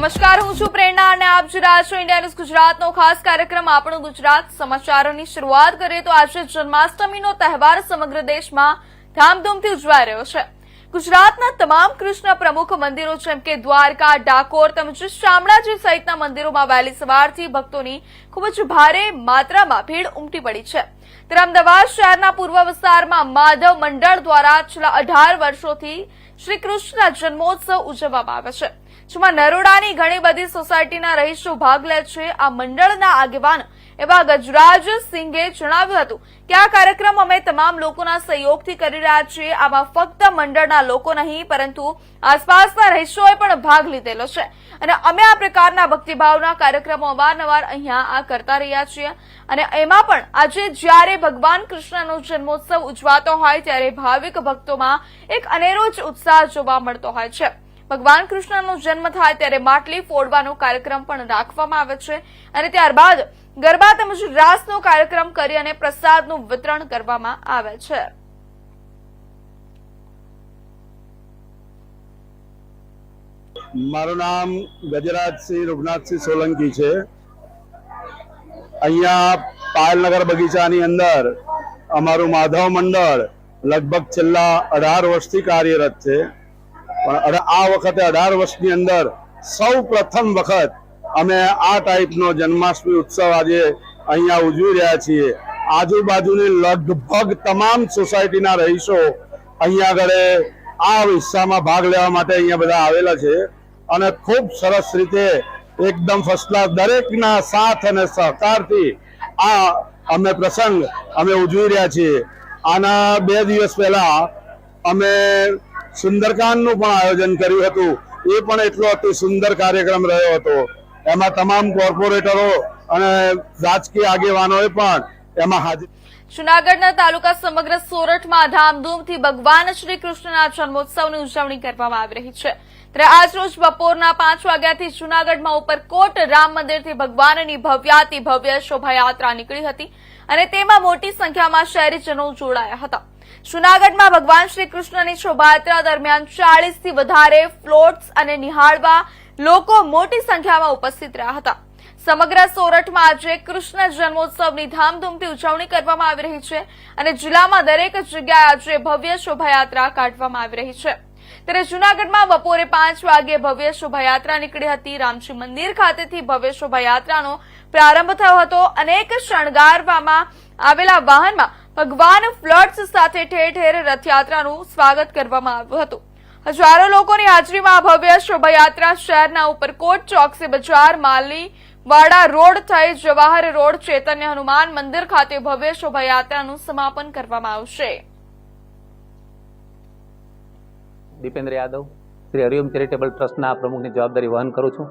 નમસ્કાર, હું છું પ્રેરણા અને આપ જોઈ રહ્યા છો ઇન્ડિયા ન્યૂઝ ગુજરાતનો ખાસ કાર્યક્રમ આપણું ગુજરાત. સમાચારોની શરૂઆત કરીએ તો આજે જન્માષ્ટમીનો તહેવાર સમગ્ર દેશમાં ધામધૂમથી ઉજવાઈ રહ્યો છે. ગુજરાતના તમામ કૃષ્ણ પ્રમુખ મંદિરો જેમ કે દ્વારકા, ડાકોર તેમજ શામળાજી સહિતના મંદિરોમાં વહેલી સવારથી ભક્તોની ખૂબ જ ભારે માત્રામાં ભીડ ઉમટી પડી છે. ત્યારે અમદાવાદ શહેરના પૂર્વ વિસ્તારમાં માધવ મંડળ દ્વારા છેલ્લા 18 વર્ષોથી શ્રી કૃષ્ણ જન્મોત્સવ ઉજવવામાં આવે છે, જેમાં નરોડાની ઘણી બધી સોસાયટીના રહીશો ભાગ લે છે. આ મંડળના આગેવાન એવા ગજરાજ સિંઘે જણાવ્યું હતું કે આ કાર્યક્રમ અમે તમામ લોકોના સહયોગથી કરી રહ્યા છીએ. આમાં ફક્ત મંડળના લોકો નહીં પરંતુ આસપાસના રહીશોએ પણ ભાગ લીધેલો છે અને અમે આ પ્રકારના ભક્તિભાવના કાર્યક્રમો અવારનવાર અહીંયા આ કરતા રહ્યા છીએ. અને એમાં પણ આજે જ્યારે ભગવાન કૃષ્ણનો જન્મોત્સવ ઉજવાતો હોય ત્યારે ભાવિક ભક્તોમાં એક અનેરો જ ઉત્સાહ જોવા મળતો હોય છે. ભગવાન કૃષ્ણનો જન્મ થાય ત્યારે માટલી ફોડવાનો કાર્યક્રમ પણ રાખવામાં આવે છે અને ત્યારબાદ ગરબા તેમજ રાસનો કાર્યક્રમ કરી અને પ્રસાદનું વિતરણ કરવામાં આવે છે. મારું નામ ગજરાજસિંહ રઘુનાથસિંહ સોલંકી છે. અહીંયા પાયલનગર બગીચાની અંદર અમારું માધવ મંડળ લગભગ છેલ્લા 18 વર્ષથી કાર્યરત છે. પણ આ વખતે 18 વર્ષની અંદર સૌ પ્રથમ વખત અમે આ ટાઈપનો જન્માષ્ટમી ઉત્સવ આજે અહીંયા ઉજવી રહ્યા છીએ. આજુબાજુની લગભગ તમામ સોસાયટીના રહીશો અહીંયા આગળ આ હિસ્સામાં ભાગ લેવા માટે અહીંયા બધા આવેલા છે અને ખૂબ સરસ રીતે એકદમ ફર્સ્ટ ક્લાસ દરેકના સાથ અને સહકારથી આ પ્રસંગ અમે ઉજવી રહ્યા છીએ. આના 2 દિવસ પહેલા અમે સુંદરકાંડનું પણ આયોજન કર્યું હતું. એ પણ એટલો અતિ સુંદર કાર્યક્રમ રહ્યો હતો. એમાં તમામ કોર્પોરેટરો અને રાજકીય આગેવાનોએ પણ એમાં હાજરી. જૂનાગઢના તાલુકા સમગ્ર સોરઠમાં ધામધૂમથી ભગવાન શ્રી કૃષ્ણના જન્મોત્સવની ઉજવણી કરવામાં આવી રહી છે. ત્યારે આજરોજ બપોરના 5 વાગ્યાથી જૂનાગઢમાં ઉપરકોટ રામ મંદિરથી ભગવાનની ભવ્યાતિ ભવ્ય શોભાયાત્રા નીકળી હતી અને તેમાં મોટી સંખ્યામાં શહેરીજનો જોડાયા હતા. જૂનાગઢમાં ભગવાન શ્રી કૃષ્ણની શોભાયાત્રા દરમિયાન 40 થી વધારે ફ્લોટ્સ અને નિહાળવા લોકો મોટી સંખ્યામાં ઉપસ્થિત રહ્યા હતા. સમગ્ર સોરઠમાં આજે કૃષ્ણ જન્મોત્સવની ધામધૂમથી ઉજવણી કરવામાં આવી રહી છે અને જિલ્લામાં દરેક જગ્યાએ આજે ભવ્ય શોભાયાત્રા કાઢવામાં આવી રહી છે. ત્યારે જૂનાગઢમાં બપોરે 5 વાગ્યે ભવ્ય શોભાયાત્રા નીકળી હતી. રામજી મંદિર ખાતેથી ભવ્ય શોભાયાત્રાનો પ્રારંભ થયો હતો. અનેક શણગારવામાં આવેલા વાહનમાં ભગવાન ફ્લડ્સ સાથે ઠેર ઠેર રથયાત્રાનું સ્વાગત કરવામાં આવ્યું હતું. હજારો લોકોની હાજરીમાં આ ભવ્ય શોભાયાત્રા શહેરના ઉપરકોટ ચોકસી બજાર, માલી વાડા રોડ થઈ જવાહર રોડ, ચૈતન્ય હનુમાન મંદિર ખાતે ભવ્ય શોભાયાત્રાનું સમાપન કરવામાં આવશે. દીપેન્દ્ર યાદવ, શ્રી હરિઓમ ચેરિટેબલ ટ્રસ્ટના પ્રમુખની જવાબદારી વહન કરું છું.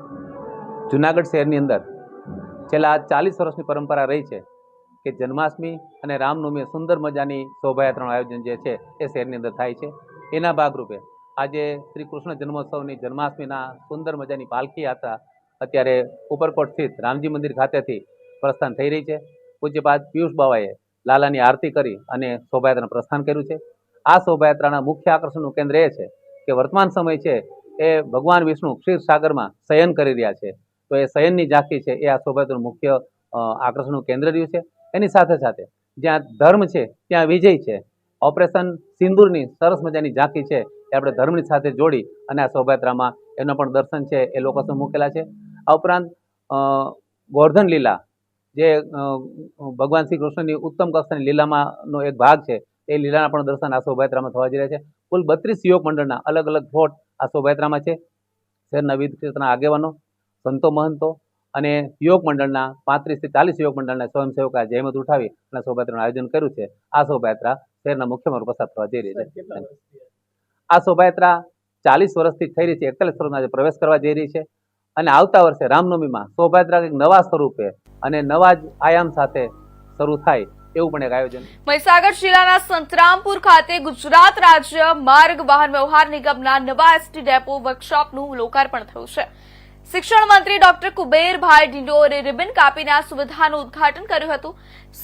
જૂનાગઢ શહેરની અંદર છેલ્લા 40 વર્ષની પરંપરા રહી છે કે જન્માષ્ટમી અને રામનવમી સુંદર મજાની શોભાયાત્રાનું આયોજન જે છે એ શહેરની અંદર થાય છે. એના ભાગરૂપે આજે શ્રી કૃષ્ણ જન્મોત્સવની જન્માષ્ટમીના સુંદર મજાની પાલખી યાત્રા અત્યારે ઉપરકોટ સ્થિત રામજી મંદિર ખાતેથી પ્રસ્થાન થઈ રહી છે. પૂજ્યપાદ પિયુષ બાવાએ લાલાની આરતી કરી અને શોભાયાત્રાનું પ્રસ્થાન કર્યું છે. આ શોભાયાત્રાના મુખ્ય આકર્ષણનું કેન્દ્ર એ છે કે વર્તમાન સમય છે એ ભગવાન વિષ્ણુ ક્ષીરસાગરમાં શયન કરી રહ્યા છે. તો એ શયનની ઝાંખી છે એ આ શોભાયાત્રાનું મુખ્ય આકર્ષણનું કેન્દ્ર રહ્યું છે. એની સાથે સાથે જ્યાં ધર્મ છે ત્યાં વિજય છે. ઓપરેશન સિંદૂરની સરસ મજાની ઝાંખી છે એ આપણે ધર્મની સાથે જોડી અને આ શોભાયાત્રામાં એનો પણ દર્શન છે એ લોકો સમૂહ મૂકેલા છે. આ ઉપરાંત ગોવર્ધન લીલા જે ભગવાન શ્રી કૃષ્ણની ઉત્તમ કક્ષાની લીલામાંનો એક ભાગ છે એ લીલાના પણ દર્શન આ શોભાયાત્રામાં થવા જઈ રહ્યા છે. કુલ 32 યુવક મંડળના અલગ અલગ ફ્લોટ આ શોભાયાત્રામાં છે. શહેરના વિવિધ ક્ષેત્રના આગેવાનો, સંતો, મહંતો અને યુવક મંડળના 35 થી 40 યુવક મંડળના સ્વયંસેવકોએ જહેમત ઉઠાવી અને શોભાયાત્રાનું આયોજન કર્યું છે. આ શોભાયાત્રા શહેરના મુખ્ય માર્ગ પસાર થવા જઈ રહી છે. આ શોભાયાત્રા 40 વર્ષથી થઈ રહી છે, 41 વર્ષમાં આજે પ્રવેશ કરવા જઈ રહી છે અને આવતા વર્ષે રામનવમીમાં શોભાયાત્રા એક નવા સ્વરૂપે અને નવા જ આયામ સાથે શરૂ થાય એવું પણ એક આયોજન. મહીસાગર જિલ્લાના સંતરામપુર ખાતે ગુજરાત રાજ્ય માર્ગ વાહન વ્યવહાર નિગમના નવા એસટી ડેપો વર્કશોપનું લોકાર્પણ થયું છે. શિક્ષણ મંત્રી ડોક્ટર કુબેરભાઈ ડિંડોરે રિબન કાપીને આ સુવિધાનું ઉદઘાટન કર્યું હતું.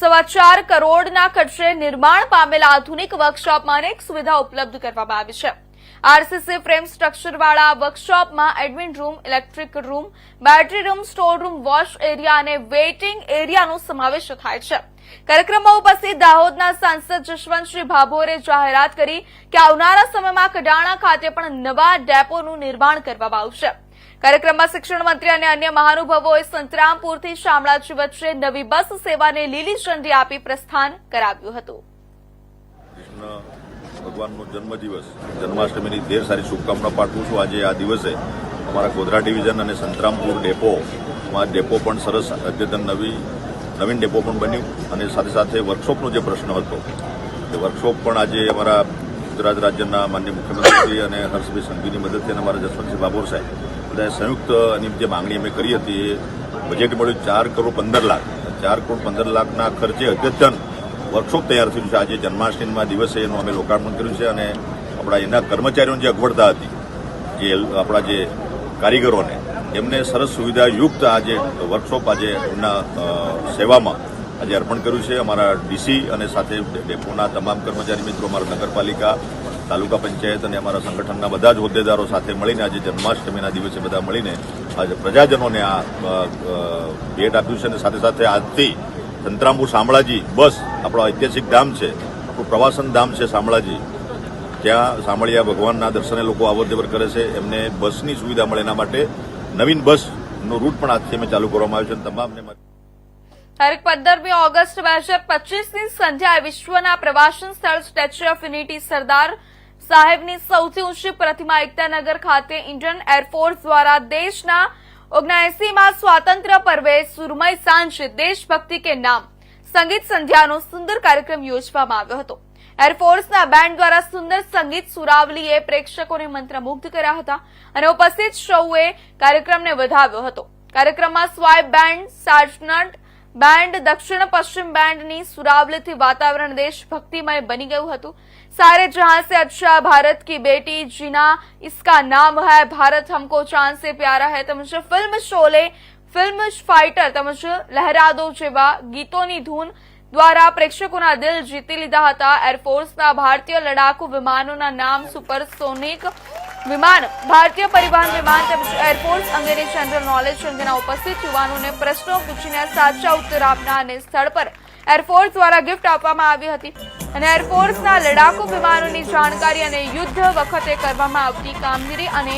4.25 કરોડના ખર્ચે નિર્માણ પામેલા આધુનિક વર્કશોપમાં અનેક સુવિધા ઉપલબ્ધ કરવામાં આવી છે. આરસીસી ફ્રેમ સ્ટ્રક્ચરવાળા વર્કશોપમાં admin room, electric room, battery room, store room, wash area અને વેઇટિંગ એરિયાનો સમાવેશ થાય છે. કાર્યક્રમમાં ઉપસ્થિત દાહોદના સાંસદ જશવંતસિંહ ભાભોરે જાહેરાત કરી કે આવનારા સમયમાં કડાણા ખાતે પણ નવા ડેપોનું નિર્માણ કરવામાં આવશે. કાર્યક્રમમાં શિક્ષણ મંત્રી અને અન્ય મહાનુભાવોએ સંતરામપુરથી શામળાજી વચ્ચે નવી બસ સેવાને લીલી ઝંડી આપી પ્રસ્થાન કરાવ્યું હતું. ભગવાનનો જન્મદિવસ જન્માષ્ટમીની ઢેર સારી શુભકામના પાઠવું છું. આજે આ દિવસે અમારા ગોધરા ડિવિઝન અને સંતરામપુર ડેપો પણ સરસ અદ્યતન નવીન ડેપો પણ બન્યું અને સાથે સાથે વર્કશોપનો જે પ્રશ્ન હતો એ વર્કશોપ પણ આજે અમારા ગુજરાત રાજ્યના માનનીય મુખ્યમંત્રી અને હર્ષભાઈ સંઘવીની મદદથી અને અમારા જસવંતસિંહ ભાભોર સાહેબ બધાએ સંયુક્ત એની જે માંગણી અમે કરી હતી એ બજેટ મળ્યું 4 કરોડ 15 લાખ. 4 કરોડ 15 લાખના ખર્ચે અદ્યતન વર્કશોપ તૈયાર થયું છે. આજે જન્માષ્ટમીના દિવસે એનું અમે લોકાર્પણ કર્યું છે અને આપણા એના કર્મચારીઓની જે અગવડતા હતી જે આપણા જે કારીગરોને એમને સરસ સુવિધાયુક્ત આજે વર્કશોપ આજે એમના સેવામાં આજે અર્પણ કર્યું છે. અમારા ડીસી અને સાથે ડેપોના તમામ કર્મચારી મિત્રો, અમારા નગરપાલિકા, તાલુકા પંચાયત અને અમારા સંગઠનના બધા જ હોદ્દેદારો સાથે મળીને આજે જન્માષ્ટમીના દિવસે બધા મળીને આજે પ્રજાજનોને આ ભેટ આપ્યું છે અને સાથે સાથે આજથી સંતરામપુર શામળાજી બસ આપણો ઐતિહાસિક ધામ છે, આપણું પ્રવાસન ધામ છે શામળાજી. ત્યાં શામળિયા ભગવાનના દર્શને લોકો અવરજવર કરે છે. એમને બસની સુવિધા મળે એના માટે નવીન બસનો રૂટ પણ આજથી અમે ચાલુ કરવામાં આવ્યો છે. તમામને તારીખ 15મી ઓગસ્ટ 2025ની સંધ્યાએ વિશ્વના પ્રવાસન સ્થળ સ્ટેચ્યુ ઓફ યુનિટી સરદાર સાહેબની સૌથી ઊંચી પ્રતિમા એકતાનગર ખાતે ઇન્ડિયન એરફોર્સ દ્વારા દેશના 79માં સ્વાતંત્ર્ય પર્વે સુરમય સાંજે દેશભક્તિ કે નામ સંગીત સંધ્યાનો સુંદર કાર્યક્રમ યોજવામાં આવ્યો હતો. એરફોર્સના બેન્ડ દ્વારા સુંદર સંગીત સુરાવલીએ પ્રેક્ષકોને મંત્રમુગ્ધ કર્યા હતા અને ઉપસ્થિત સૌએ કાર્યક્રમને વધાવ્યો હતો. કાર્યક્રમમાં સ્વાઇપ બેન્ડ, સાર્જનટ બેન્ડ, દક્ષિણ પશ્ચિમ બેન્ડની સુરાવલીથી વાતાવરણ દેશભક્તિમય બની ગયું હતું. सारे जहां से अच्छा भारत की बेटी जीना इसका नाम है, भारत हमको चांद से प्यारा है તેમજ ફિલ્મ શોલે, ફિલ્મ ફાઇટર તેમજ લહેરા દો જેવા ગીતોની ધૂન દ્વારા પ્રેક્ષકોના દિલ જીતી લીધા હતા. એરફોર્સના ભારતીય લડાકુ વિમાનોના નામ, સુપરસોનિક વિમાન, ભારતીય પરિવહન વિમાન તેમજ એરફોર્સ અંગેની જનરલ નોલેજ અંગેના ઉપસ્થિત યુવાનોને પ્રશ્નો પૂછીને સાચા ઉત્તર આપનારને સ્થળ પર એરફોર્સ દ્વારા ગિફ્ટ આપવામાં આવી હતી અને એરફોર્સના લડાકુ વિમાનોની જાણકારી અને યુદ્ધ વખતે કરવામાં આવતી કામગીરી અને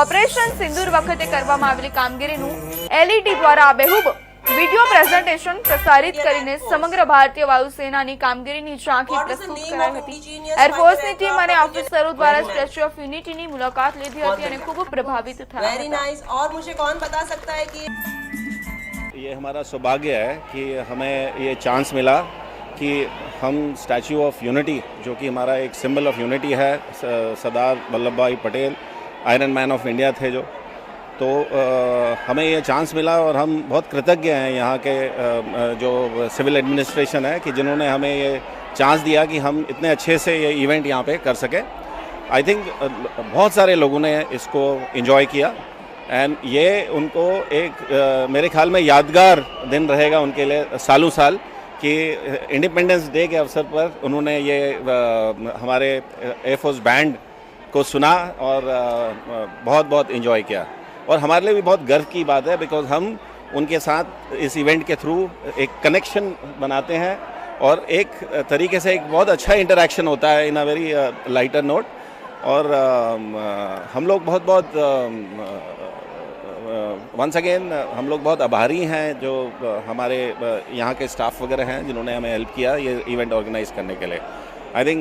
ઓપરેશન સિંદૂર વખતે કરવામાં આવેલી કામગીરીનું એલઈડી દ્વારા આબેહૂબ વિડીયો પ્રેઝન્ટેશન પ્રસારિત કરીને સમગ્ર ભારતીય વાયુસેનાની કામગીરીની ઝાંખી પ્રસ્તુત કરાઈ હતી. એરફોર્સની ટીમ અને ઓફિસરો દ્વારા સ્ટેચ્યુ ઓફ યુનિટીની મુલાકાત લીધી હતી અને ખૂબ પ્રભાવિત થયા હતા. और मुझे कौन बता सकता है कि ये हमारा सौभाग्य है कि हमें ये चांस मिला कि हम स्टैचू ऑफ यूनिटी, जो कि हमारा एक सिंबल ऑफ यूनिटी है, सरदार वल्लभ भाई Patel iron man of India थे जो, तो हमें ये चांस मिला और हम बहुत कृतज्ञ हैं यहाँ के जो सिविल एडमिनिस्ट्रेशन है कि जिन्होंने हमें ये चांस दिया कि हम इतने अच्छे से ये इवेंट यहाँ पे कर सके. आई थिंक बहुत सारे लोगों ने इसको एंजॉय किया एंड ये उनको एक मेरे ख्याल में यादगार दिन रहेगा उनके लिए सालों साल कि इंडिपेंडेंस डे के अवसर पर उन्होंने ये हमारे एयरफोर्स बैंड को सुना और बहुत बहुत एंजॉय किया. और हमारे लिए भी बहुत गर्व की बात है बिकॉज हम उनके साथ इस इवेंट के थ्रू एक कनेक्शन बनाते हैं और एक तरीके से एक बहुत अच्छा इंटरेक्शन होता है इन अ वेरी लाइटर नोट. और हम लोग बहुत वंस अगेन हम लोग बहुत आभारी हैं जो हमारे यहाँ के स्टाफ वगैरह हैं जिन्होंने हमें हेल्प किया ये इवेंट ऑर्गेनाइज करने के लिए. I think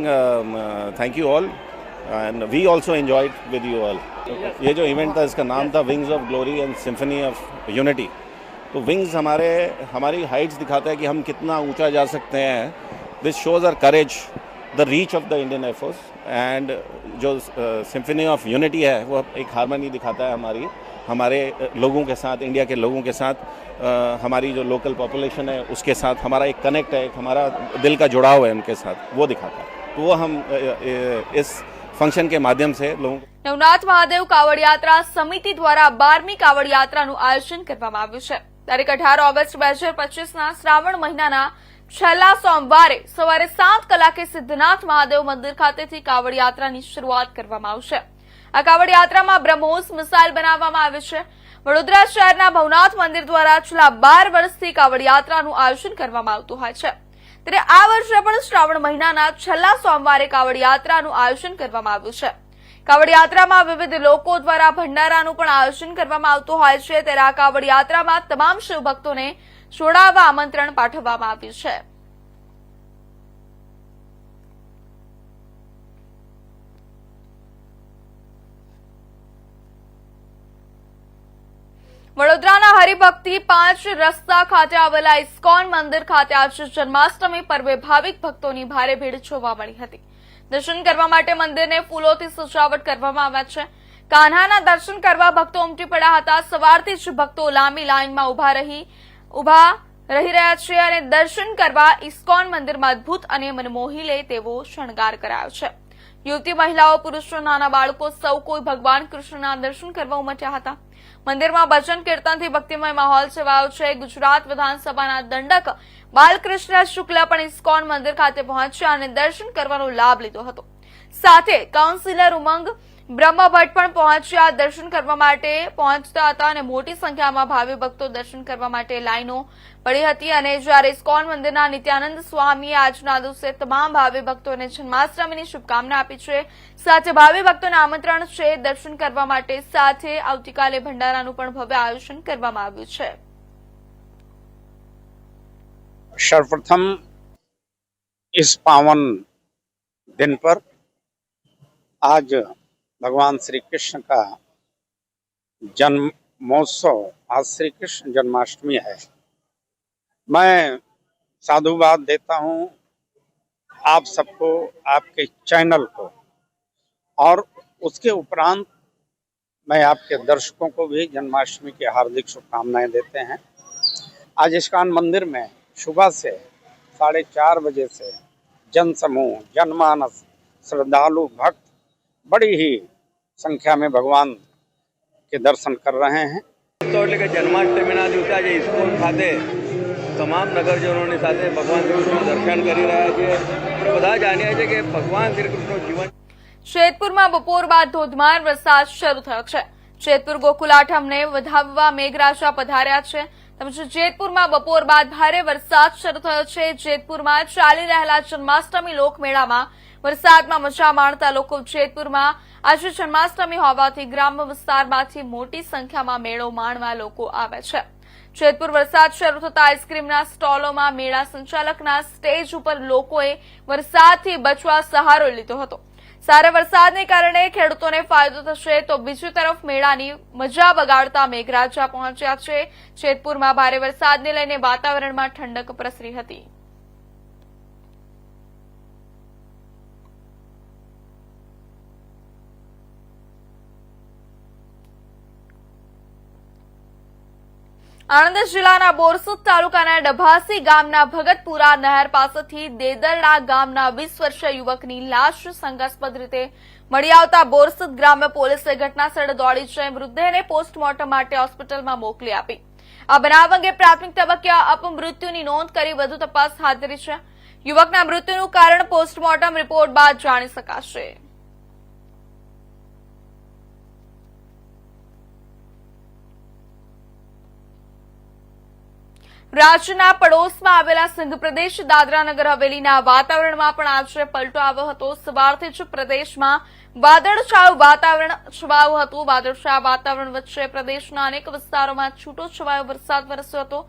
thank you all and we also enjoyed with you all. ये जो इवेंट था इसका नाम था wings of glory and symphony of unity. तो विंग्स हमारी हाइट्स दिखाता है कि हम कितना ऊंचा जा सकते हैं. This shows our courage, the reach of the Indian air force. And जो सिम्फनी ऑफ यूनिटी है वो एक हारमोनी दिखाता है हमारे लोगों के साथ, इंडिया के लोगों के साथ, हमारी जो लोकल पॉपुलेशन है उसके साथ हमारा एक कनेक्ट है, एक हमारा दिल का जुड़ाव है उनके साथ, वो दिखाता है. तो वो हम इस ફંક્શન કે માધ્યમ સે નવનાથ મહાદેવ કાવડ યાત્રા સમિતિ દ્વારા 12મી કાવડ યાત્રાનું આયોજન કરવામાં આવ્યું છે. તારીખ 18 ઓગસ્ટ 2025ના શ્રાવણ મહિનાના છેલ્લા સોમવારે સવારે 7 કલાકે સિદ્ધનાથ મહાદેવ મંદિર ખાતેથી કાવડ યાત્રાની શરૂઆત કરવામાં આવશે. આ કાવડ યાત્રામાં બ્રહ્મોસ મિસાઇલ બનાવવામાં આવે છે. વડોદરા શહેરના ભવનાથ મંદિર દ્વારા છેલ્લા 12 વર્ષથી કાવડ યાત્રાનું આયોજન કરવામાં આવતું હોય છે. ત્યારે આ વર્ષે પણ શ્રાવણ મહિનાના છેલ્લા સોમવારે કાવડ યાત્રાનું આયોજન કરવામાં આવ્યું છે. કાવડ યાત્રામાં વિવિધ લોકો દ્વારા ભંડારાનું પણ આયોજન કરવામાં આવતું હોય છે. ત્યારે આ કાવડ યાત્રામાં તમામ શિવભક્તોને જોડાવા આમંત્રણ પાઠવવામાં આવ્યું છે. વડોદરાના હરિભક્તિ 5 રસ્તા ખાતે આવેલા ઇસ્કોન મંદિર ખાતે આજે જન્માષ્ટમી પર્વે ભાવિક ભક્તોની ભારે ભીડ જોવા મળી હતી. દર્શન કરવા માટે મંદિરને ફૂલોથી સજાવટ કરવામાં આવ્યા છે. કાન્હાના દર્શન કરવા ભક્તો ઉમટી પડ્યા હતા. સવારથી જ ભક્તો લાંબી લાઇનમાં ઉભા રહી રહ્યા છે અને દર્શન કરવા ઇસ્કોન મંદિરમાં અદભુત અને મનમોહી લે તેવો શણગાર કરાયો છે. યુવતી, મહિલાઓ, પુરુષો, નાના બાળકો સૌ કોઈ ભગવાન કૃષ્ણના દર્શન કરવા ઉમટ્યા હતા. મંદિરમાં ભજન કીર્તનથી ભક્તિમય માહોલ છવાયો છે. ગુજરાત વિધાનસભાના દંડક બાલકૃષ્ણ શુક્લ પણ ઇસ્કોન મંદિર ખાતે પહોંચ્યા અને દર્શન કરવાનો લાભ લીધો હતો. સાથે કાઉન્સિલર ઉમંગ બ્રહ્મભટ્ટ પણ પહોંચ્યા. દર્શન કરવા માટે પહોંચતા હતા અને મોટી સંખ્યામાં ભાવિ ભક્તો દર્શન કરવા માટે લાઈનો પડી હતી. અને જ્યારે ઇસ્કોન મંદિરના નિત્યાનંદ સ્વામીએ આજના દિવસે તમામ ભાવિ ભક્તોને જન્માષ્ટમીની શુભકામના આપી છે. સાથે ભાવિ ભક્તોને આમંત્રણ છે દર્શન કરવા માટે. સાથે આવતીકાલે ભંડારાનું પણ ભવ્ય આયોજન કરવામાં આવ્યું છે. सर्वप्रथम इस पावन दिन पर आज भगवान श्री कृष्ण का जन्म महोत्सव, आज श्री कृष्ण जन्माष्टमी है. मैं साधुवाद देता हूँ आप सबको, आपके चैनल को, और उसके उपरांत मैं आपके दर्शकों को भी जन्माष्टमी की हार्दिक शुभकामनाएं देते हैं. आज इस्कॉन मंदिर में सुबह से 4:30 बजे से जन समूह, जनमानस, श्रद्धालु भक्त बड़ी ही संख्या में भगवान के दर्शन कर रहे हैं. તો એટલે કે જન્માષ્ટમીના દિવસે આજે ઇસ્કોન ખાતે તમામ નગરજનોની સાથે ભગવાન શ્રી કૃષ્ણનું દર્શન કરી રહ્યા છીએ. આપણે બધા જાણીએ છીએ કે ભગવાન શ્રી કૃષ્ણનું જીવન. જેતપુરમાં બપોર બાદ ધોધમાર વરસાદ શરૂ થયો છે. જેતપુર ગોકુલ આઠમને વધાવવા મેઘરાજા પધાર્યા છે. જેતપુરમાં બપોર બાદ ભારે વરસાદ શરૂ થયો છે. જેતપુરમાં ચાલી રહેલા જન્માષ્ટમી લોકમેળામાં વરસાદમાં મજા માણતા લોકો જેતપુરમાં આજે જન્માષ્ટમી હોવાથી ગ્રામ્ય વિસ્તારમાંથી મોટી સંખ્યામાં મેળો માણવા લોકો આવે છે. જેતપુર વરસાદ શરૂ થતા આઈસ્ક્રીમના સ્ટોલોમાં મેળા સંચાલકના સ્ટેજ ઉપર લોકોએ વરસાદથી બચવા સહારો લીધો હતો. સારા વરસાદને કારણે ખેડૂતોને ફાયદો થશે તો બીજી તરફ મેળાની મજા બગાડતા મેઘરાજા પહોંચ્યા છે. જેતપુરમાં ભારે વરસાદને લઈને વાતાવરણમાં ઠંડક પ્રસરી હતી. આણંદ જિલ્લાના બોરસદ તાલુકાના ડભાસી ગામના ભગતપુરા નહેર પાસેથી દેદરડા ગામના 20 વર્ષીય યુવકની લાશ શંકાસ્પદ રીતે મળી આવતા બોરસદ ગ્રામ્ય પોલીસે ઘટનાસ્થળે દોડી જઈ મૃતદેહને પોસ્ટમોર્ટમ માટે હોસ્પિટલમાં મોકલી આપી. આ બનાવ અંગે પ્રાથમિક તબક્કે અપમૃત્યુની નોંધ કરી વધુ તપાસ હાથ ધરી છે. યુવકના મૃત્યુનું કારણ પોસ્ટમોર્ટમ રિપોર્ટ બાદ જાણી શકાશે. રાજ્યના પડોશમાં આવેલા સંઘ પ્રદેશ દાદરા નગર હવેલીના વાતાવરણમાં પણ આજે પલટો આવ્યો હતો. સવારથી જ પ્રદેશમાં વાદળછાયું વાતાવરણ છવાયું હતું. વાદળછાયા વાતાવરણ વચ્ચે પ્રદેશના અનેક વિસ્તારોમાં છૂટો છવાયો વરસાદ વરસ્યો હતો.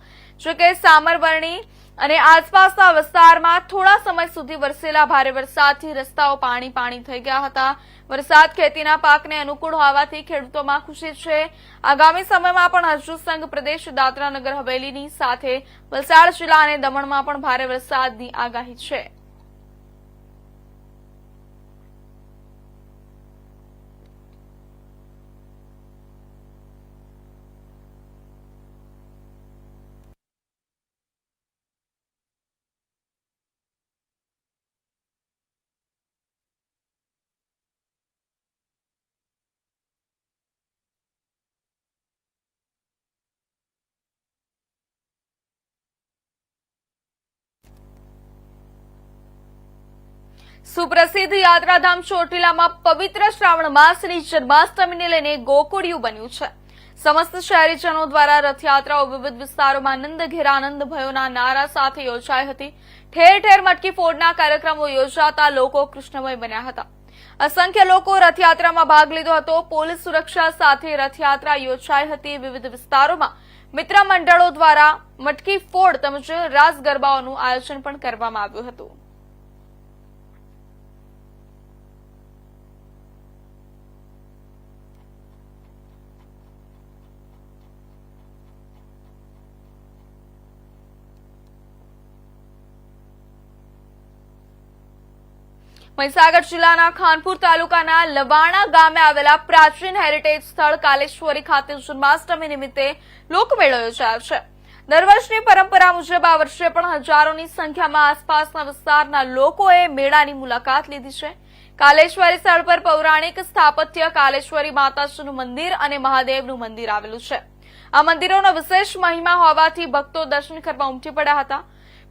જોકે સામરબરણી અને આસપાસના વિસ્તારમાં થોડા સમય સુધી વરસેલા ભારે વરસાદથી રસ્તાઓ પાણી થઈ ગયા હતા. વરસાદ ખેતીના પાકને અનુકૂળ હોવાથી ખેડૂતોમાં ખુશી છે. આગામી સમયમાં પણ હજુ સંઘ પ્રદેશ દાદરા નગર હવેલીની સાથે વલસાડ જિલ્લા અને દમણમાં પણ ભારે વરસાદની આગાહી છે. સુપ્રસિદ્ધ યાત્રાધામ ચોટીલામાં પવિત્ર શ્રાવણ માસની જન્માષ્ટમીને લઈને ગોકુળિયું બન્યું છે. સમસ્ત શહેરીજનો દ્વારા રથયાત્રાઓ વિવિધ વિસ્તારોમાં આનંદ ઘેર આનંદ ભયોના નારા સાથે યોજાઈ હતી. ઠેર ઠેર મટકી ફોડના કાર્યક્રમો યોજાતા લોકો કૃષ્ણમય બન્યા હતા. અસંખ્ય લોકો રથયાત્રામાં ભાગ લીધો હતો. પોલીસ સુરક્ષા સાથે રથયાત્રા યોજાઈ હતી. વિવિધ વિસ્તારોમાં મિત્ર મંડળો દ્વારા મટકી ફોડ તેમજ રાસ ગરબાઓનું આયોજન પણ કરવામાં આવ્યું હતું. મહીસાગર જિલ્લાના ખાનપુર તાલુકાના લવાણા ગામે આવેલા પ્રાચીન હેરિટેજ સ્થળ કાલેશ્વરી ખાતે જન્માષ્ટમી નિમિત્તે લોકમેળો યોજાયો છે. દર વર્ષની પરંપરા મુજબ આ વર્ષે પણ હજારોની સંખ્યામાં આસપાસના વિસ્તારના લોકોએ મેળાની મુલાકાત લીધી છે. કાલેશ્વરી સ્થળ પર પૌરાણિક સ્થાપત્ય કાલેશ્વરી માતાજીનું મંદિર અને મહાદેવનું મંદિર આવેલું છે. આ મંદિરોનો વિશેષ મહિમા હોવાથી ભક્તો દર્શન કરવા ઉમટી પડ્યા હતા.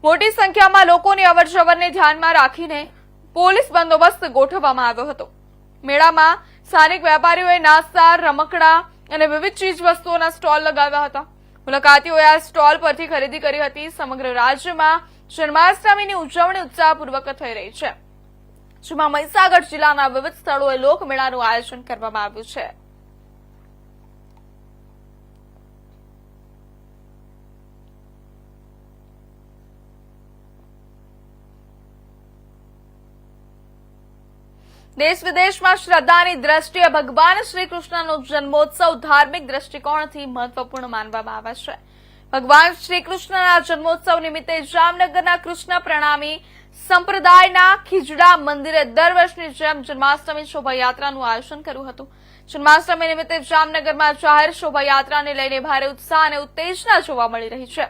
મોટી સંખ્યામાં લોકોની અવરજવરને ધ્યાનમાં રાખીને પોલીસ બંદોબસ્ત ગોઠવવામાં આવ્યો હતો. મેળામાં સ્થાનિક વેપારીઓએ નાસ્તા, રમકડા અને વિવિધ ચીજ વસ્તુઓના સ્ટોલ લગાવ્યા હતા. મુલાકાતીઓએ આ સ્ટોલ પરથી ખરીદી કરી હતી. સમગ્ર રાજ્યમાં જન્માષ્ટમીની ઉજવણી ઉત્સાહપૂર્વક થઈ રહી છે, જેમાં મહીસાગર જિલ્લાના વિવિધ સ્થળોએ લોકમેળાનું આયોજન કરવામાં આવ્યું છે. દેશ વિદેશમાં શ્રદ્ધાની દ્રષ્ટિએ ભગવાન શ્રી કૃષ્ણનો જન્મોત્સવ ધાર્મિક દ્રષ્ટિકોણથી મહત્વપૂર્ણ માનવામાં આવે છે. ભગવાન શ્રી કૃષ્ણના જન્મોત્સવ નિમિત્તે જામનગરના કૃષ્ણ પ્રણામી સંપ્રદાયના ખીજડા મંદિરે દર વર્ષની જેમ જન્માષ્ટમી શોભાયાત્રાનું આયોજન કર્યું હતું. જન્માષ્ટમી નિમિત્તે જામનગરમાં જાહેર શોભાયાત્રાને લઈને ભારે ઉત્સાહ અને ઉત્તેજના જોવા મળી રહી છે.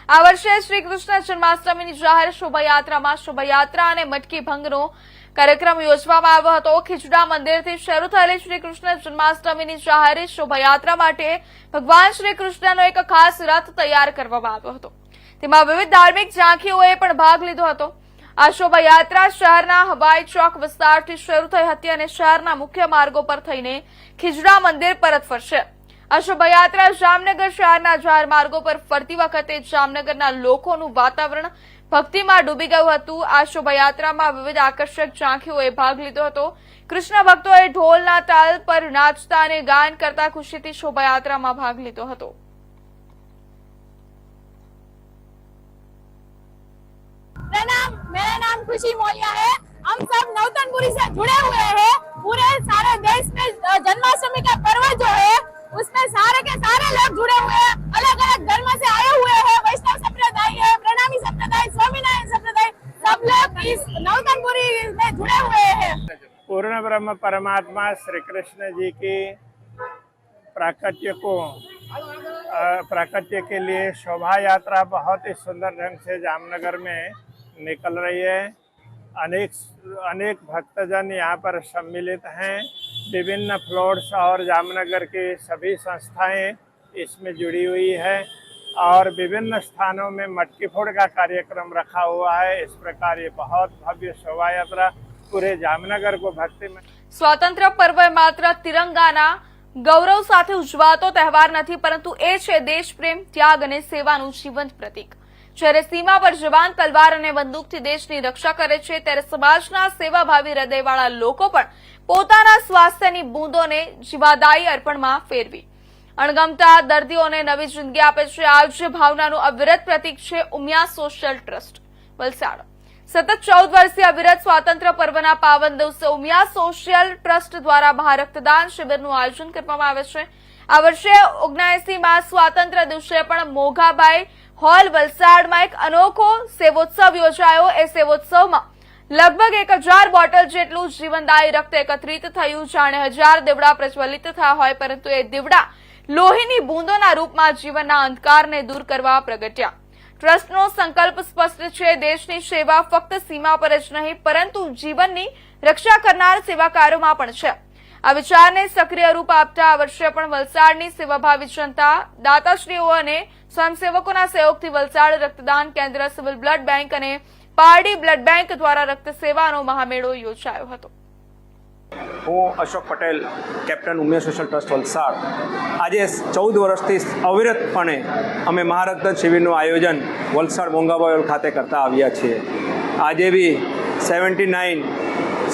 આ વર્ષે શ્રી કૃષ્ણ જન્માષ્ટમીની જાહેર શોભાયાત્રામાં શોભાયાત્રા અને મટકી ભંગનો કાર્યક્રમ યોજવામાં આવ્યો હતો. ખીજડા મંદિરથી શરૂ થયેલી શ્રી કૃષ્ણ જન્માષ્ટમીની જાહેર શોભાયાત્રા માટે ભગવાન શ્રી કૃષ્ણનો એક ખાસ રથ તૈયાર કરવામાં આવ્યો હતો. તેમાં વિવિધ ધાર્મિક ઝાંખીઓએ પણ ભાગ લીધો હતો. આ શોભાયાત્રા શહેરના હવાઈ ચોક વિસ્તારથી શરૂ થઈ હતી અને શહેરના મુખ્ય માર્ગો પર થઈને ખીજડા મંદિર પરત ફરશે. આ શોભાયાત્રા જામનગર શહેરના જાહેર માર્ગો પર ફરતી વખતે જામનગરના લોકોનું વાતાવરણ ભક્તિમાં ડૂબી ગયું હતું. આ શોભાયાત્રામાં વિવિધ આકર્ષક ઝાંખીઓએ ભાગ લીધો હતો. કૃષ્ણ ભક્તોએ ઢોલના તાલ પર નાચતા અને ગાયન કરતા ખુશીથી શોભાયાત્રામાં ભાગ લીધો હતો. प्रणाम, मेरा नाम खुशी मोलिया है. हम सब नौतनपुरी से जुड़े हुए हैं. पूरे सारे देश में जन्माष्टमी का पर्व जो है उसमें सारे के सारे लोग जुड़े हुए हैं. अलग अलग धर्म से आए हुए हैं. वैष्णव संप्रदाय है, प्रणामी संप्रदाय, स्वामीनारायण संप्रदाय, सब लोग इस नौतनपुरी में जुड़े हुए हैं. पूर्ण ब्रह्म परमात्मा श्री कृष्ण जी की प्राकट्य के लिए शोभा यात्रा बहुत ही सुंदर ढंग से जामनगर में निकल रही है. अनेक भक्तजन यहाँ पर सम्मिलित हैं. विभिन्न फ्लोर्स और जामनगर की सभी संस्थाएं इसमें जुड़ी हुई है और विभिन्न स्थानों में मटकी फोड़ का कार्यक्रम रखा हुआ है. इस प्रकार ये बहुत भव्य शोभा यात्रा पूरे जामनगर को भक्ति में. સ્વાતંત્ર્ય પર્વ માત્ર તિરંગાના ગૌરવ સાથે ઉજવાતો તહેવાર નથી, પરંતુ એ છે દેશપ્રેમ, ત્યાગ અને સેવાનું જીવંત પ્રતીક. જ્યારે સીમા પર જવાન તલવાર અને બંદૂકથી દેશની રક્ષા કરે છે, ત્યારે સમાજના સેવાભાવી હૃદયવાળા લોકો પણ પોતાના સ્વાસ્થ્યની બૂંદોને જીવાદાયી અર્પણમાં ફેરવી અણગમતા દર્દીઓને નવી જિંદગી આપે છે. આ જ ભાવનાનું અવિરત પ્રતીક છે ઉમિયા સોશિયલ ટ્રસ્ટ વલસાડ. સતત 14 વર્ષથી અવિરત સ્વાતંત્ર્ય પર્વના પાવન દિવસે ઉમિયા સોશિયલ ટ્રસ્ટ દ્વારા રક્તદાન શિબિરનું આયોજન કરવામાં આવે છે. આ વર્ષે 79માં સ્વાતંત્ર્ય દિવસે પણ મોઘાભાઈ હોલ વલસાડમાં એક અનોખો સેવોત્સવ યોજાયો. એ સેવોત્સવમાં લગભગ 1000 બોટલ જેટલું જીવનદાયી રક્ત એકત્રિત થયું. જાણે 1000 દીવડા પ્રજ્વલિત થયા હોય, પરંતુ એ દીવડા લોહીની બૂંદોના રૂપમાં જીવનના અંધકારને દૂર કરવા પ્રગટ્યા. ટ્રસ્ટનો સંકલ્પ સ્પષ્ટ છે. દેશની સેવા ફક્ત સીમા પર જ નહીં, પરંતુ જીવનની રક્ષા કરનાર સેવાકારોમાં પણ છે. આ વિચારને સક્રિય રૂપ આપતા આ વર્ષે પણ વલસાડની સેવાભાવી જનતા, દાતાશ્રીઓ અને સ્વયંસેવકોના સહયોગથી વલસાડ રક્તદાન કેન્દ્ર, સિવિલ બ્લડ બેંક અને પારડી બ્લડ બેંક દ્વારા રક્ત સેવાનો મહામેળો યોજાયો હતો. હું Ashok Patel, captain Umiya social trust Valsad. આજે 14 વર્ષથી અવિરતપણે અમે મહારક્તદાન શિબિરનું આયોજન વલસાડ મોંઘાબાયોલ ખાતે કરતા આવ્યા છીએ. આજે બી 79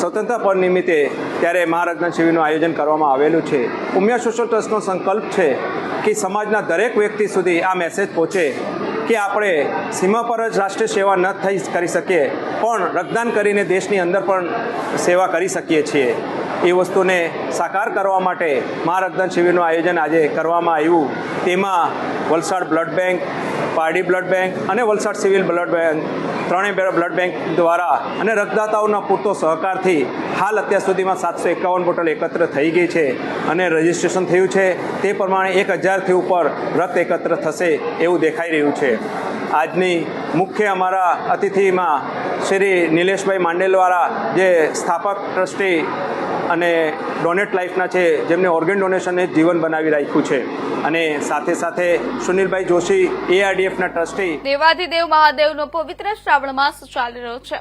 સ્વતંત્રતા પર્વ નિમિત્તે ત્યારે મહારક્તદાન શિબિરનું આયોજન કરવામાં આવેલું છે. ઉમિયા સોશિયલ ટ્રસ્ટનો સંકલ્પ છે કે સમાજના દરેક વ્યક્તિ સુધી આ મેસેજ પહોંચે કે આપણે સીમા પર જ રાષ્ટ્રીય સેવા ન કરી શકીએ, પણ રક્તદાન કરીને દેશની અંદર પણ સેવા કરી શકીએ છીએ. એ વસ્તુને સાકાર કરવા માટે મહારક્તદાન શિબિરનું આયોજન આજે કરવામાં આવ્યું. તેમાં Valsad blood bank, Pardi blood bank અને વલસાડ સિવિલ બ્લડ બેંક ત્રણેય બ્લડ બેંક દ્વારા અને રક્તદાતાઓના પૂરતો સહકારથી હાલ અત્યાર સુધીમાં 751 બોટલ એકત્ર થઈ ગઈ છે અને રજીસ્ટ્રેશન થયું છે. તે પ્રમાણે 1000થી ઉપર રક્ત એકત્ર થશે એવું દેખાઈ રહ્યું છે. આજની મુખ્ય અમારા અતિથિમાં શ્રી નિલેશભાઈ માંડેલવાળા, જે સ્થાપક ટ્રસ્ટી અને ડોનેટ લાઈફના છે, જેમને ઓર્ગન ડોનેશનને જીવન બનાવી રાખ્યું છે, અને સાથે સાથે સુનિલભાઈ જોશી, ARDFના ટ્રસ્ટી. દેવાધિદેવ મહાદેવનો પવિત્ર શ્રાવણ માસ ચાલી રહ્યો છે,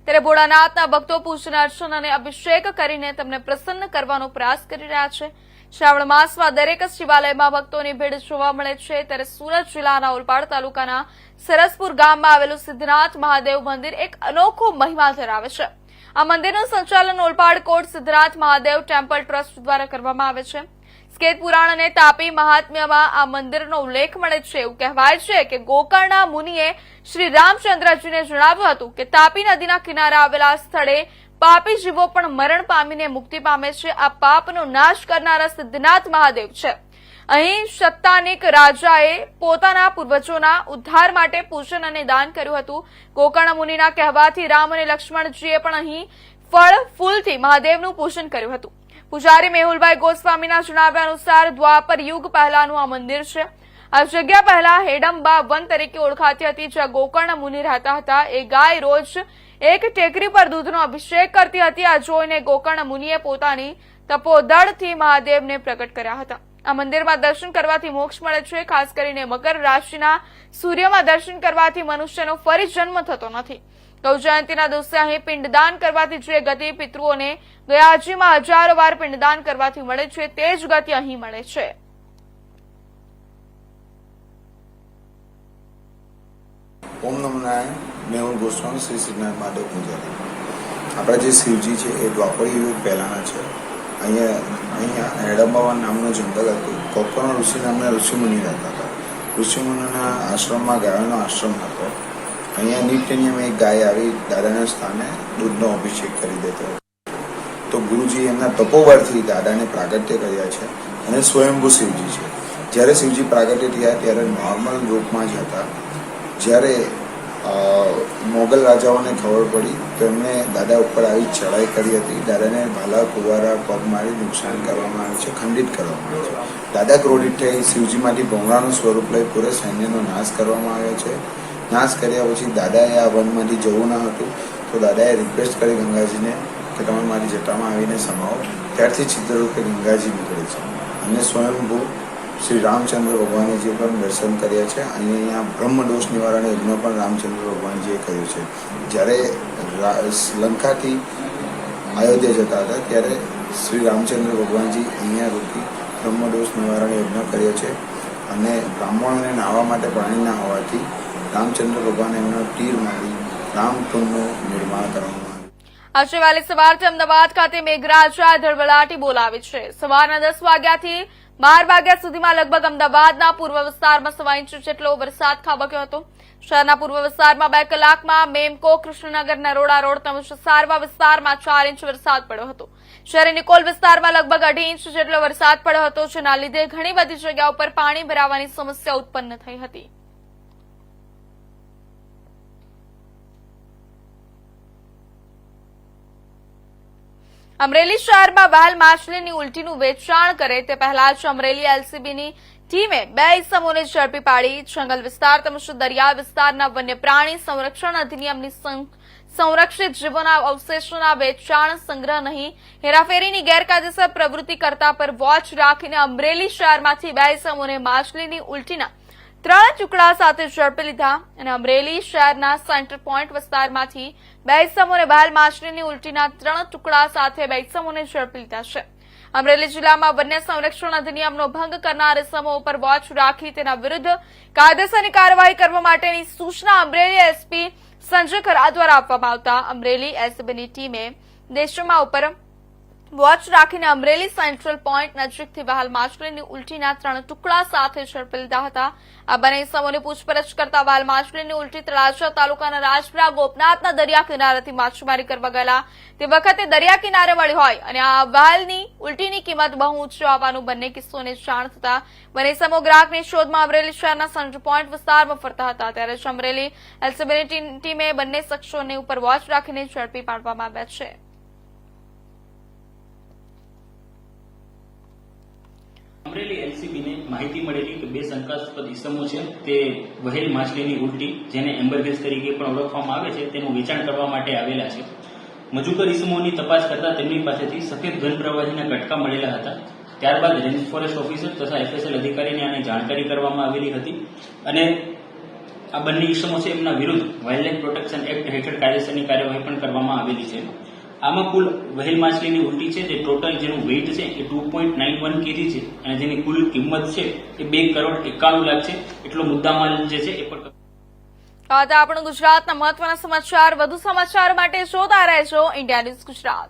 ત્યારે ભોળાનાથના ભક્તો પૂજન અર્ચન અને અભિષેક કરીને તેમને પ્રસન્ન કરવાનો પ્રયાસ કરી રહ્યા છે. શ્રાવણ માસમાં દરેક શિવાલયમાં ભક્તોની ભીડ જોવા મળે છે. ત્યારે સુરત જિલ્લાના ઓલપાડ તાલુકાના સરસપુર ગામમાં આવેલું સિદ્ધનાથ મહાદેવ મંદિર એક અનોખો મહિમા ધરાવે છે. આ મંદિરનું સંચાલન ઓલપાડ કોટ સિદ્ધનાથ મહાદેવ ટેમ્પલ ટ્રસ્ટ દ્વારા કરવામાં આવે છે. સ્કેત પુરાણ અને તાપી મહાત્મ્યમાં આ મંદિરનો ઉલ્લેખ મળે છે. એવું કહેવાય છે કે ગોકર્ણના મુનિએ શ્રી રામચંદ્રજીને જણાવ્યું હતું કે તાપી નદીના કિનારે આવેલા સ્થળે પાપી જીવો પણ મરણ પામીને મુક્તિ પામે છે. આ પાપનો નાશ કરનારા સિદ્ધનાથ મહાદેવ છે. અહીં સત્તાનિક રાજાએ પોતાના પૂર્વજોના ઉદ્ધાર માટે પૂજન અને દાન કર્યું હતું. ગોકર્ણ મુનિના કહેવાથી રામ અને લક્ષ્મણજીએ પણ અહીં ફળ ફૂલથી મહાદેવનું પૂજન કર્યું હતું. પૂજારી મેહુલભાઈ ગોસ્વામીના જણાવ્યા અનુસાર દ્વાપર યુગ પહેલાનું આ મંદિર છે. આ જગ્યા પહેલા હેડંબા વન તરીકે ઓળખાતી હતી, જ્યાં ગોકર્ણ મુનિ રહેતા હતા. એ ગાય રોજ એક ટેકરી પર દૂધનો અભિષેક કરતી હતી. આ જોઈને ગોકર્ણ મુનિએ પોતાની તપોદળથી મહાદેવને પ્રગટ કર્યા હતા. આ મંદિરમાં દર્શન કરવાથી મોક્ષ મળે છે. ખાસ કરીને મકર રાશિના સૂર્યમાં દર્શન કરવાથી મનુષ્યનો ફરી જન્મ થતો નથી. ગૌ જયંતિના દિવસે અહીં પિંડદાન કરવાથી જે ગતિ પિતૃઓને ગયાજીમાં હજારો વાર પિંડદાન કરવાથી મળે છે, તે જ ગતિ અહીં મળે છે. ઓમ નમો નારાયણ. મેહુલ ગોસ્વામી, શ્રી સિદ્ધનાથ મહાદેવ પૂજારી. આપણા જે શિવજી છે એ દ્વાપર યુગ પહેલાના છે. અહીંયા હેડંબાવન નામનું જંગલ હતું. ગોકર્ણ ઋષિ નામના ઋષિમુનિ રહેતા હતા. ઋષિમુનિના આશ્રમમાં ગાયોનો આશ્રમ હતો. અહીંયા નિત્ય નિયમ એક ગાય આવી દાદાના સ્થાને દૂધનો અભિષેક કરી દેતો. તો ગુરુજી એમના તપોબળથી દાદાને પ્રાગટ્ય કર્યા છે અને સ્વયંભૂ શિવજી છે. જ્યારે શિવજી પ્રાગટ્ય થયા ત્યારે નોર્મલ રૂપમાં જ હતા. જ્યારે મોગલ રાજાઓને ખબર પડી તો એમણે દાદા ઉપર આવી ચડાઈ કરી હતી. દાદાને ભાલા કુવારા પગ મારી નુકસાન કરવામાં આવે છે, ખંડિત કરવામાં આવે છે. દાદા ક્રોધિત થઈ શિવજીમાંથી ભોંગળાનું સ્વરૂપ લઈ પૂરે સૈન્યનો નાશ કરવામાં આવ્યો છે. નાશ કર્યા પછી દાદાએ આ વનમાંથી જવું ન હતું, તો દાદાએ રિક્વેસ્ટ કરી ગંગાજીને કે તમે મારી જટામાં આવીને સમાવો. ત્યારથી ચિત્રરૂપે ગંગાજી નીકળે છે અને સ્વયંભૂ શ્રી રામચંદ્ર ભગવાનજીએ પણ દર્શન કર્યા છે. અહીંયા બ્રહ્મદોષ નિવારણ યજ્ઞ પણ રામચંદ્ર ભગવાનજીએ કર્યું છે. જ્યારે લંકાથી અયોધ્યા જતા હતા ત્યારે શ્રી રામચંદ્ર ભગવાનજી અહીંયા રૂપી બ્રહ્મદોષ નિવારણ યજ્ઞ કર્યો છે. અને બ્રાહ્મણોને નાહવા માટે પાણી ના હોવાથી રામચંદ્ર ભગવાને એમનો તીર મારી રામકુંડનું નિર્માણ કરવામાં આવ્યું. આજે વહેલી સવારથી અમદાવાદ ખાતે મેઘરાજા ધડબડાટી બોલાવી છે. સવારના 10 વાગ્યાથી 12 વાગ્યા સુધીમાં લગભગ અમદાવાદના પૂર્વ વિસ્તારમાં 1.25 ઇંચ જેટલો વરસાદ ખાબક્યો હતો. શહેરના પૂર્વ વિસ્તારમાં 2 કલાકમાં મેમકો, કૃષ્ણનગર, નરોડા રોડ તેમજ સારવા વિસ્તારમાં 4 ઇંચ વરસાદ પડ્યો હતો. શહેરી નિકોલ વિસ્તારમાં લગભગ 2.5 ઇંચ જેટલો વરસાદ પડ્યો હતો, જેના લીધે ઘણી બધી જગ્યાઓ પર પાણી ભરાવાની સમસ્યા ઉત્પન્ન થઈ હતી. અમરેલી શહેરમાં વહેલ માછલીની ઉલટીનું વેચાણ કરે તે પહેલા જ અમરેલી એલસીબીની ટીમે 2 ઇસમોને ઝડપી પાડી. જંગલ વિસ્તાર તેમજ દરિયા વિસ્તારના વન્ય પ્રાણી સંરક્ષણ અધિનિયમની સંરક્ષિત જીવોના અવશેષોના વેચાણ, સંગ્રહ નહીં, હેરાફેરીની ગેરકાયદેસર પ્રવૃત્તિ કરતા પર વોચ રાખીને અમરેલી શહેરમાંથી 2 ઇસમોને માછલીની ઉલટીના 3 ટુકડા સાથે ઝડપી લીધા અને અમરેલી શહેરના સેન્ટર પોઈન્ટ વિસ્તારમાંથી 2 ઇસમોને બહાલ માછલીની ઉલટીના 3 ટુકડા સાથે 2 ઇસમોને ઝડપી લીધા છે. અમરેલી જિલ્લામાં વન્ય સંરક્ષણ અધિનિયમનો ભંગ કરનાર ઇસમો ઉપર વોચ રાખી તેના વિરુદ્ધ કાયદેસરની કાર્યવાહી કરવા માટેની સૂચના અમરેલી એસપી સંજય ખરા દ્વારા આપવામાં આવતા અમરેલી એસબીની ટીમે દેશમાં ઉપર વોચ રાખીને અમરેલી સેન્ટ્રલ પોઈન્ટ નજીકથી બહાલ માછલીની ઉલટીના 3 ટુકડા સાથે ઝડપી લીધા હતા. આ બંને ઇસમોની પૂછપરછ કરતા બહાલ માછલીની ઉલટી તળાજા તાલુકાના રાજપુરા ગોપનાથના દરિયા કિનારેથી માછીમારી કરવા ગયેલા તે વખતે દરિયા કિનારે મળી હોય અને આ વહાલની ઉલટીની કિંમત બહુ ઊંચી હોવાનું બંને કિસ્સોને જાણ થતા બંને ઇસમો ગ્રાહકની શોધમાં અમરેલી શહેરના સેન્ટર પોઈન્ટ વિસ્તારમાં ફરતા હતા. ત્યારે જ અમરેલી એલસીબીની ટીમે બંને શખ્સોને ઉપર વોચ રાખીને ઝડપી પાડવામાં આવ્યા છે. અમરેલી એલસીબીને માહિતી મળેલી કે 2 શંકાસ્પદ ઇસમો છે તે વહેલ માછલીની ઉલટી જેને એમ્બરગેસ તરીકે પણ ઓળખવામાં આવે છે તેનું વેચાણ કરવા માટે આવેલા છે. મજુકર ઇસમોની તપાસ કરતા તેમની પાસેથી સફેદ ઘન પ્રવાહીના કટકા મળેલા હતા. ત્યારબાદ રેન્જ ફોરેસ્ટ ઓફિસર તથા એફએસએલ અધિકારીને આને જાણકારી કરવામાં આવેલી હતી અને આ બંને ઇસમો છે એમના વિરુદ્ધ વાઇલ્ડલાઇફ પ્રોટેક્શન એક્ટ હેઠળ કાયદેસરની કાર્યવાહી પણ કરવામાં આવેલી છે. આમાં કુલ વહેલ માછલીની ઉલટી છે જે ટોટલ જેનું વેઇટ છે એ 2.91 kg છે અને જેની કુલ કિંમત છે એ 2,91,00,000 છે. એટલો મુદ્દામાલ જે છે એ પણ આપણું ગુજરાતના મહત્વના સમાચાર. વધુ સમાચાર માટે જોતા રહેજો ઇન્ડિયા ન્યૂઝ ગુજરાત.